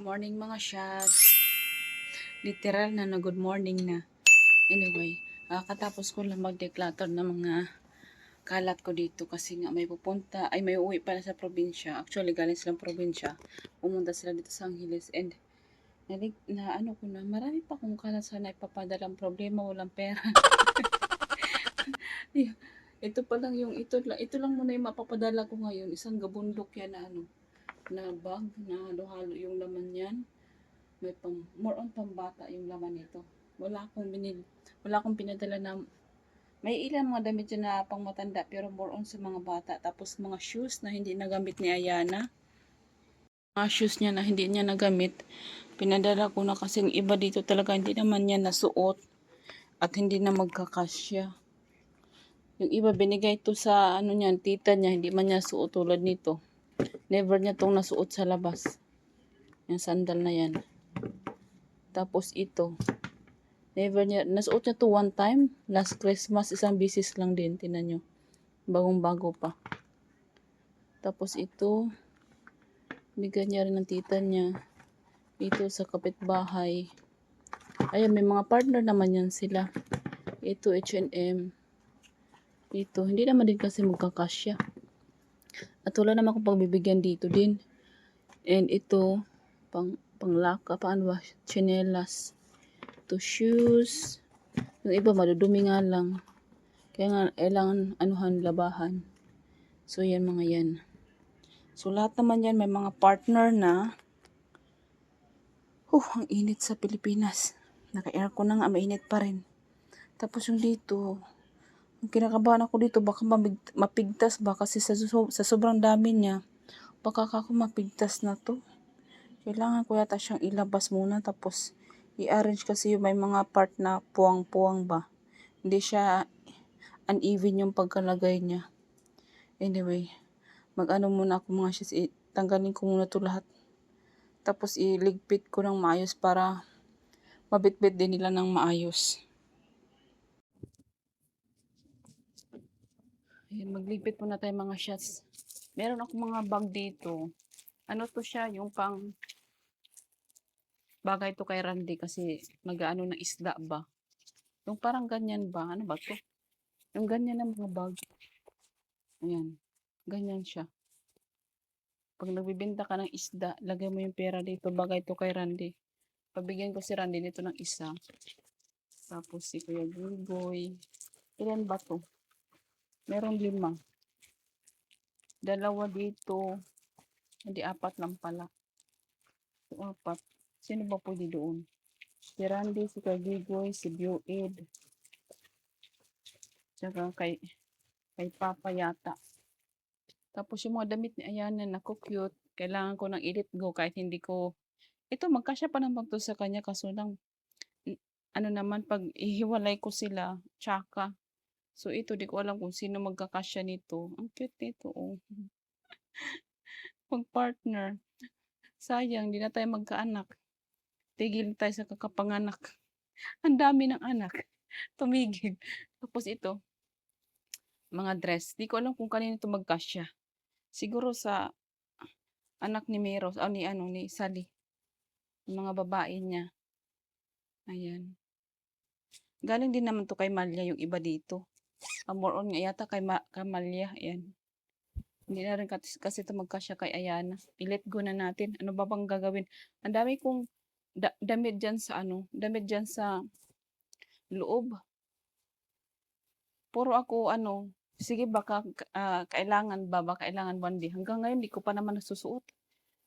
morning mga shots. Literal na good morning na. Anyway, katapos ko lang mag-declutter ng mga kalat ko dito kasi nga may pupunta, ay may uwi pala sa probinsya. Actually, galing silang probinsya. Pumunta sila dito sa Angeles and ano ko na, marami pa akong kalat sana ipapadala. Ang problema, walang pera. Ito pa lang yung, ito lang muna yung mapapadala ko ngayon. Isang gabundok yan na na bag na halo-halo yung laman yan. May more on pambata yung laman nito. Wala akong pinadala na, may ilan mga damit dyan na pang matanda, pero more on sa mga bata. Tapos mga shoes na hindi nagamit ni Ayana. Mga shoes niya na hindi niya nagamit, pinadala ko na kasi yung iba dito talaga hindi naman niya nasuot at hindi na magkakasya. Yung iba binigay to sa niyan, tita niya, hindi man niya suot tulad nito. Never niya tong nasuot sa labas. Yung sandal na yan. Tapos ito, never niya, nasuot niya to one time, last Christmas, isang bisis lang din, tinan nyo. Bagong bago pa. Tapos ito, bigyan niya rin ng tita niya. Ito sa kapitbahay. Ayan, may mga partner naman yan sila. Ito, H&M. Ito, hindi naman din kasi magkakasya. At wala naman akong pagbibigyan dito din. And ito, panglaka, paano ba? Chinelas. Ito, shoes. Yung iba, madudumi nga lang. Kaya nga, kailangan labahan. So, yan mga yan. So, lahat naman yan, may mga partner na. Ang init sa Pilipinas. Naka-aircon na nga, mainit pa rin. Tapos yung dito, kinakabahan ako dito, baka mapigtas ba? Kasi sa sobrang dami niya, baka ako mapigtas na to. Kailangan ko yata siyang ilabas muna, tapos i-arrange kasi yung may mga part na puwang-puwang ba. Hindi siya uneven yung pagkalagay niya. Anyway, mag-ano muna ako mga siya, tanggalin ko muna to lahat. Tapos iligpit ko ng maayos para mabitbit din nila ng maayos. Ayan, magligpit muna tayo mga shots. Meron ako mga bag dito. Ano to siya, yung pang bagay to kay Randy kasi mag-ano ng isda ba. Yung parang ganyan ba? Ano ba to? Yung ganyan ng mga bag. Ayan. Ganyan siya. Pag nagbibenta ka ng isda, lagay mo yung pera dito. Bagay to kay Randy. Pabigyan ko si Randy nito ng isa. Tapos si Kuya Gugoy. Ilan ba to? Meron 5. Dalawa dito. Hindi, 4 lang pala. So, 4. Sino ba pwede doon? Si Randy, si Kuya Gugoy, si Buid. Tsaka kay Papa yata. Tapos yung mga damit ni Ayana, naku cute. Kailangan ko ng i-let go kahit hindi ko. Ito, magkasya pa naman to sa kanya. Kaso lang, ano naman, pag ihiwalay ko sila, tsaka. So ito, di ko alam kung sino magkakasya nito. Ang cute nito, oh. Pag partner. Sayang, di na tayo magkaanak. Tigil tayo sa kakapanganak. Ang dami ng anak. Tumigil. Tapos ito, mga dress. Di ko alam kung kanino ito magkasya. Siguro sa anak ni Meros, ni Sally. Yung mga babae niya. Ayan. Galing din naman to kay Malia yung iba dito. More on nga yata kay Malia. Ayan. Hindi na rin kasi ito magkasya kay Ayana. I-let go na natin. Ano ba bang gagawin? Ang dami kong damit dyan sa damit dyan sa loob. Puro ako sige baka kailangan hindi. Hanggang ngayon di ko pa naman nasusuot.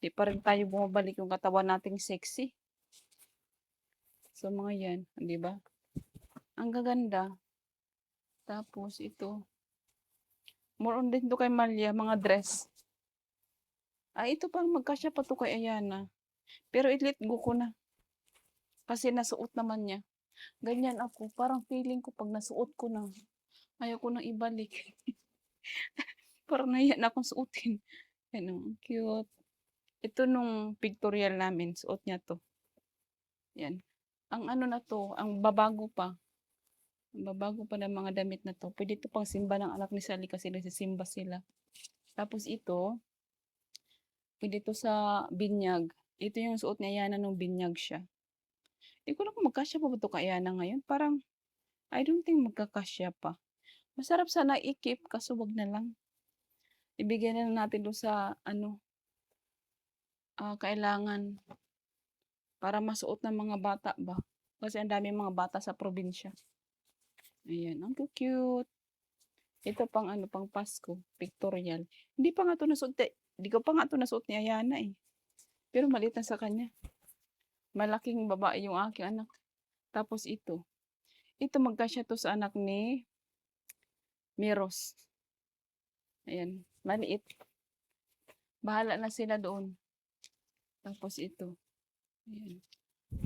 Di pa rin tayo bumabalik yung katawan nating sexy. So mga yan, di ba? Ang gaganda. Tapos ito. More on din to kay Malia, mga dress. Ito pang magkasya pa to kay Ayana. Pero i-let go ko na. Kasi nasuot naman niya. Ganyan ako. Parang feeling ko pag nasuot ko na, ayaw ko nang ibalik. Parang nahiya na akong suotin. Cute. Ito nung pictorial namin, suot niya to. Yan. Ang na to, ang babago pa. Ang babago pa ng mga damit na to. Pwede to pang simba ng anak ni Sally kasi nagsisimba sila. Tapos ito, pwede to sa binyag. Ito yung suot ni Ayana nung binyag siya. Di ko alam kung magkasya pa ba 'to kay Ayana ngayon, parang I don't think magkakasya pa. Masarap sana i-keep kaso wag na lang. Ibigay na lang natin dun sa ano, kailangan para masuot ng mga bata ba. Kasi ang daming mga bata sa probinsya. Ayan, ang cute. Ito pang ano, pang Pasko, pictorial. Hindi pa nga 'to nasuot, hindi ko pa nga 'to nasuot ni Ayana eh. Pero maliit na sa kanya. Malaking babae yung aking anak. Tapos ito. Ito magkasya 'to sa anak ni Miros. Ayan, maliit. Bahala na sila doon. Tapos ito. Ayan.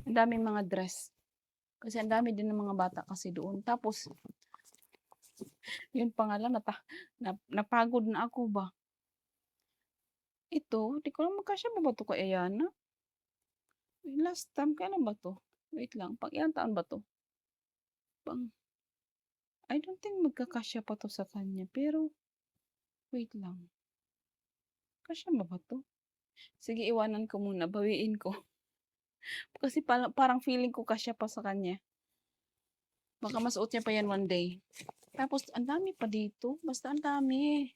Ang daming mga dress. Kasi ang dami din ng mga bata kasi doon. Tapos, yun pa nga lang, napagod na ako ba. Ito, di ko lang magkasya ba to kay Ayana? Last time, kailan ba to? Wait lang, pang ilang taon ba to? Pang, I don't think magkakasya pa to sa kanya. Pero, wait lang. Kasya ba to? Sige, iwanan ko muna. Bawiin ko. Kasi parang feeling ko kasya pa sa kanya. Baka masuot niya pa yan one day. Tapos, ang dami pa dito. Basta ang dami.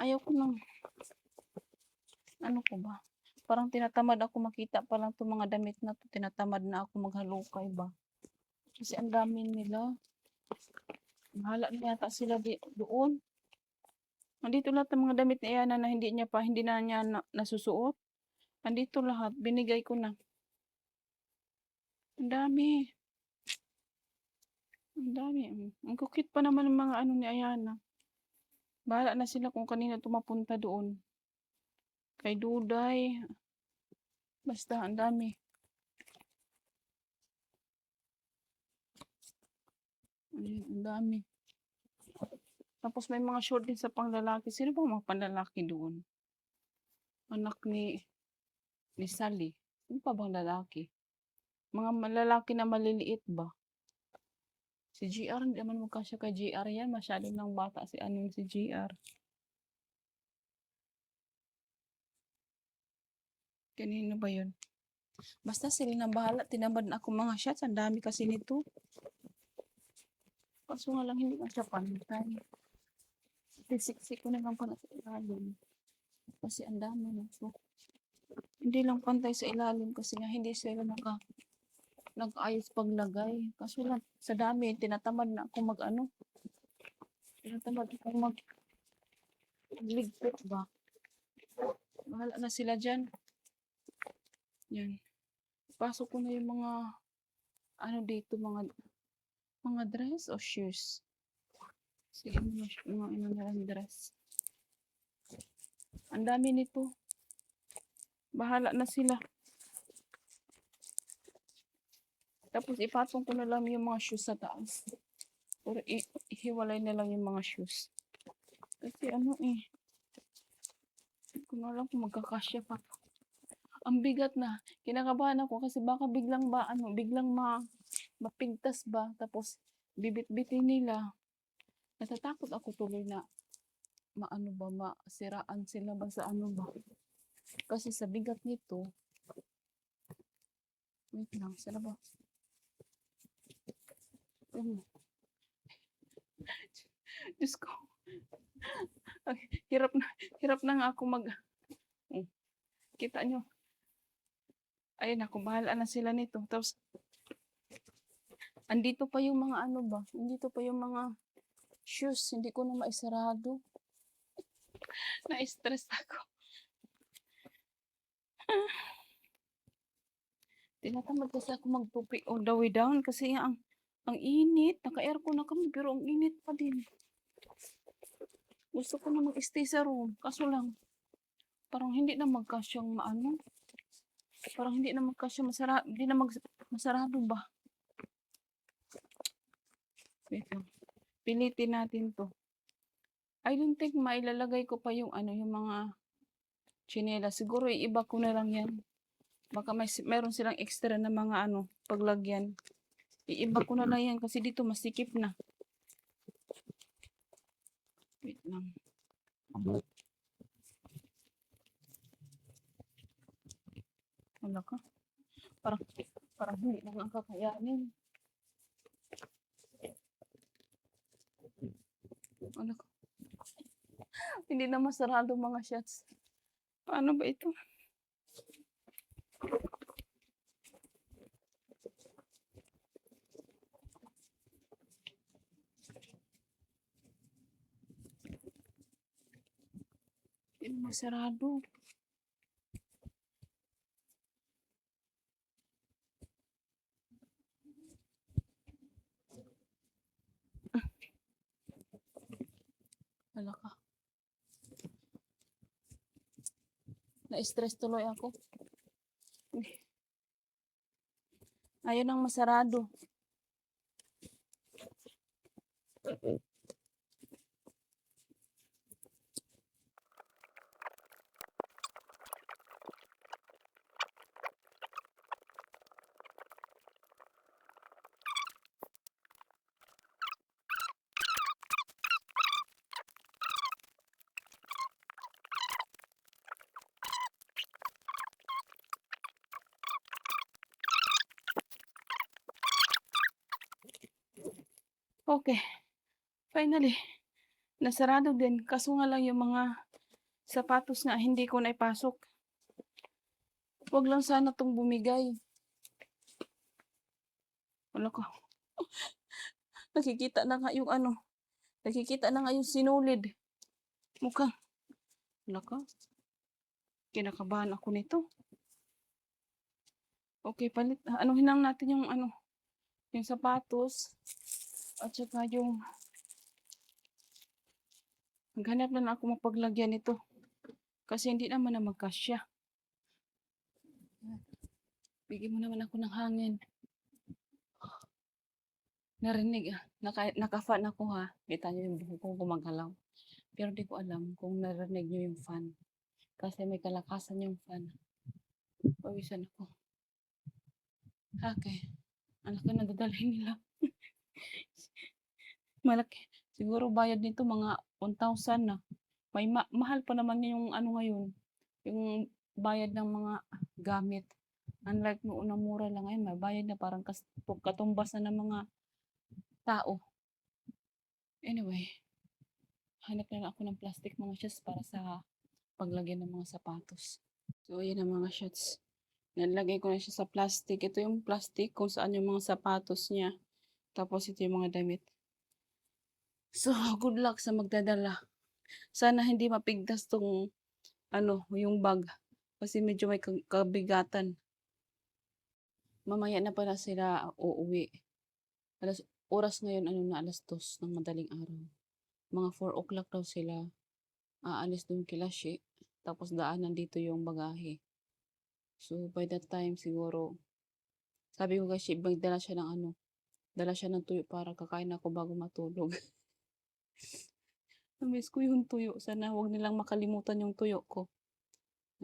Ayaw ko nang, ano ko ba? Parang tinatamad ako makita pa lang itong mga damit na to. Tinatamad na ako maghalukay ba? Kasi ang dami nila. Bahala na yata sila doon. Nandito lahat ng mga damit ni Ayana na hindi na niya nasusuot. Nandito lahat. Binigay ko na. Ang dami. Ang dami. Ang kukit pa naman ng mga ano ni Ayana. Bahala na sila kung kanina tumapunta doon. Kay Duday. Basta ang dami. Ayun, ang dami. Tapos may mga short din sa panglalaki. Sino ba mga panlalaki doon? Anak ni Sally. Sino pa bang lalaki? Mga malalaki na maliliit ba? Si GR, hindi naman magkasya kay GR yan. Masyado nang bata si ano si GR. Kanino ba yun? Basta sila na bahala. Tinamad na ako mga shots. Ang dami kasi nito. Kaso nga lang hindi na siya pantay. Siksik ko na lang pala sa ilalim. Kasi ang dami na ito. Hindi lang pantay sa ilalim kasi nga hindi sila nag-ayos paglagay. Kaso lang sa dami, tinatamad na ako mag-ano. Tinatamad ako magligpit ba. Bahala na sila dyan. Yan. Pasok ko na yung mga ano dito, mga dress o shoes. Sige, mga ano na lang dress. Ang dami nito. Bahala na sila. Tapos ipatong ko na lang yung mga shoes sa taas. Or ihiwalay na lang yung mga shoes. Kasi ano eh. Hindi ko na lang kung magkakasya pa. Ang bigat na. Kinakabahan ako kasi baka biglang mapigtas ba. Tapos bibit-bitin nila. Natatakot ako tuloy na masiraan sila ba sa ano ba. Kasi sa bigat nito, wait lang, sila ba? Diyos ko. Ay, hirap na nga ako kita nyo. Ayun ako, bahala na sila nito. Tapos, andito pa yung mga ano ba? Andito pa yung mga shoes. Hindi ko na maisarado. Na-stress ako. Tinatamad kasi ako magtupi all the way down kasi ang init. Naka-aircon na kami pero ang init pa din. Gusto ko na mag-stay sa room. Kaso lang, parang hindi na magkasyang maano. Parang hindi na magkasya hindi na masarado ba? Wait lang. Pilitin natin to. I don't think mailalagay ko pa yung ano, yung mga chinela. Siguro iiba ko na lang yan. Baka meron silang extra na mga ano, paglagyan. Iiba ko na lang yan kasi dito masikip na. Wait lang. Wala ka. Parang, parang hindi na nga kakayanin. Wala ka. Hindi na masarado mga shots. Paano ba ito? Hindi na masarado. Wala ka. Na-stress tuloy ako. Ayaw nang masarado. Okay. Finally, nasarado din. Kaso nga lang yung mga sapatos nga hindi ko naipasok. Huwag lang sana tong bumigay. Wala ko. Nakikita na nga yung ano. Nakikita na nga yung sinulid. Mukhang. Wala ka. Kinakabahan ako nito. Okay, palit. Anuhin lang natin yung ano. Yung sapatos. At saka yung maghanap na ako mapaglagyan nito. Kasi hindi naman na magkasya. Bigyan mo naman ako ng hangin. Narinig, naka-fan ako ha. Kita nyo yung buhok kong gumagalaw. Pero di ko alam kung narinig nyo yung fan. Kasi may kalakasan yung fan. Pawisan ako. Okay. Ang laki na dadalhin nila. Malaki. Siguro bayad nito mga 1,000 na. May mahal pa naman yung ano ngayon. Yung bayad ng mga gamit. Unlike noon na mura lang ngayon, may bayad na parang katumbas na ng mga tao. Anyway, hanap na lang ako ng plastic mga shots para sa paglagyan ng mga sapatos. So, ayan ang mga shots. Nalagay ko na siya sa plastic. Ito yung plastic kung saan yung mga sapatos niya. Tapos ito yung mga damit. So, good luck sa magdadala. Sana hindi mapigtas tong yung bag. Kasi medyo may kabigatan. Mamaya na pala sila uuwi. Oras ngayon, alas 2 ng madaling araw. Mga 4 o'clock daw sila. Aalis dun kila Shi. Tapos daanan dito yung bagahe. So, by that time, siguro, sabi ko kasi, magdala siya ng dala siya ng tuyo para kakain ako bago matulog. Namiss ko yung tuyo. Sana huwag nilang makalimutan yung tuyo ko.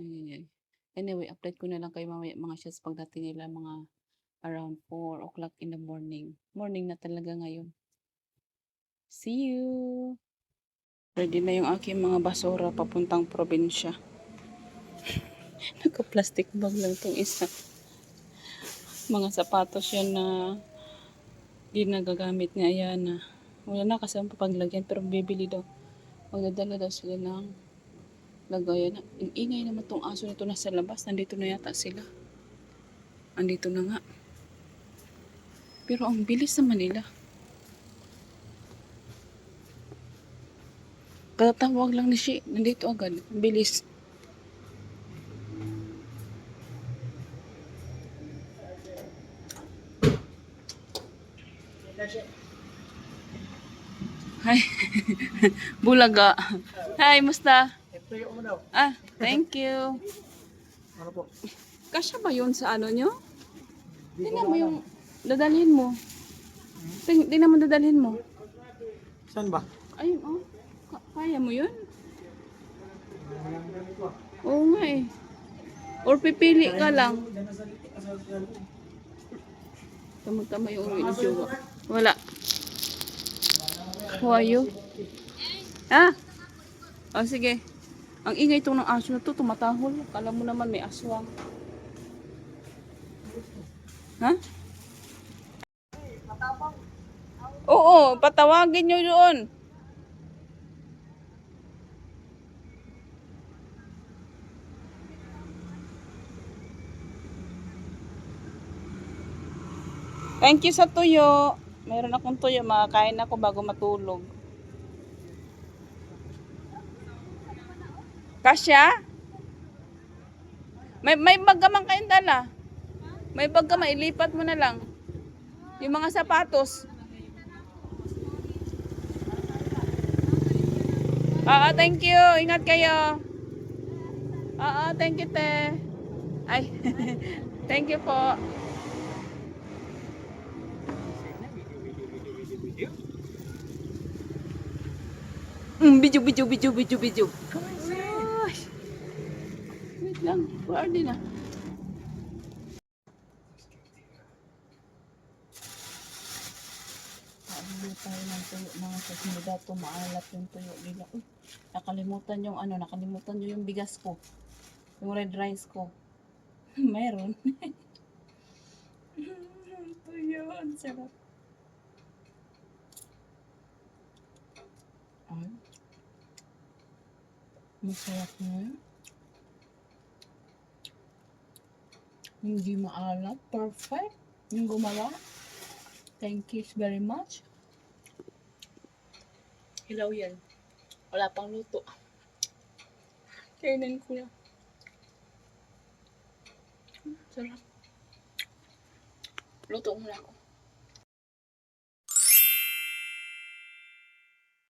Ay. Anyway, update ko na lang kayo mamaya mga shots pagdating nila mga around 4 o'clock in the morning. Morning na talaga ngayon. See you! Ready na yung aking mga basura papuntang probinsya. Naka-plastic bag lang itong isa. Mga sapatos yan na di nagagamit ni Ayana. Wala na kasi ang papaglagyan pero bibili daw. Magdadala daw sila ng lagayan. Ang ingay naman tong aso nito nasa labas. Nandito na yata sila. Andito na nga. Pero ang bilis naman nila. Katatawag lang ni Shi. Nandito agad. Ang bilis. Hi. Bulaga. Hi, musta? Thank you. Ano po? Kasya ba yun sa ano nyo? Tingnan mo yung dadalhin mo. Tingnan mo dadalhin mo. Saan ba? Ayun, oh. Kaya mo yun? Oo nga eh. Or pipili ka lang. Tama-tama yung uwi ni Jowa. Wala. Who are you? Oh, sige. Ang ingay itong ng aso na to, tumatahol. Kala mo naman may aswang. Ha? Oo, patawagin nyo doon. Thank you sa tuyo. Meron akong tuyo, makakain ako bago matulog. Kasya? May bag ka man kayong dala. May bag ka, mailipat mo na lang. Yung mga sapatos. Oo, thank you. Ingat kayo. Oo, thank you, te. Ay, thank you po. Video. Ay, wait lang. Where din na? Nakalimutan tayo ng tuyo mga sasmida. Tumaalat yung tuyo nila. Uy, nakalimutan nyo yung bigas ko. Yung red rice ko. Meron. Tuyo, ang sarap. Ay, masarap na. Hindi maalat. Perfect. Yung gumawa. Thank you very much. Hilaw yan. Wala pang luto. Kainin ko na. Sarap. Luto muna ako.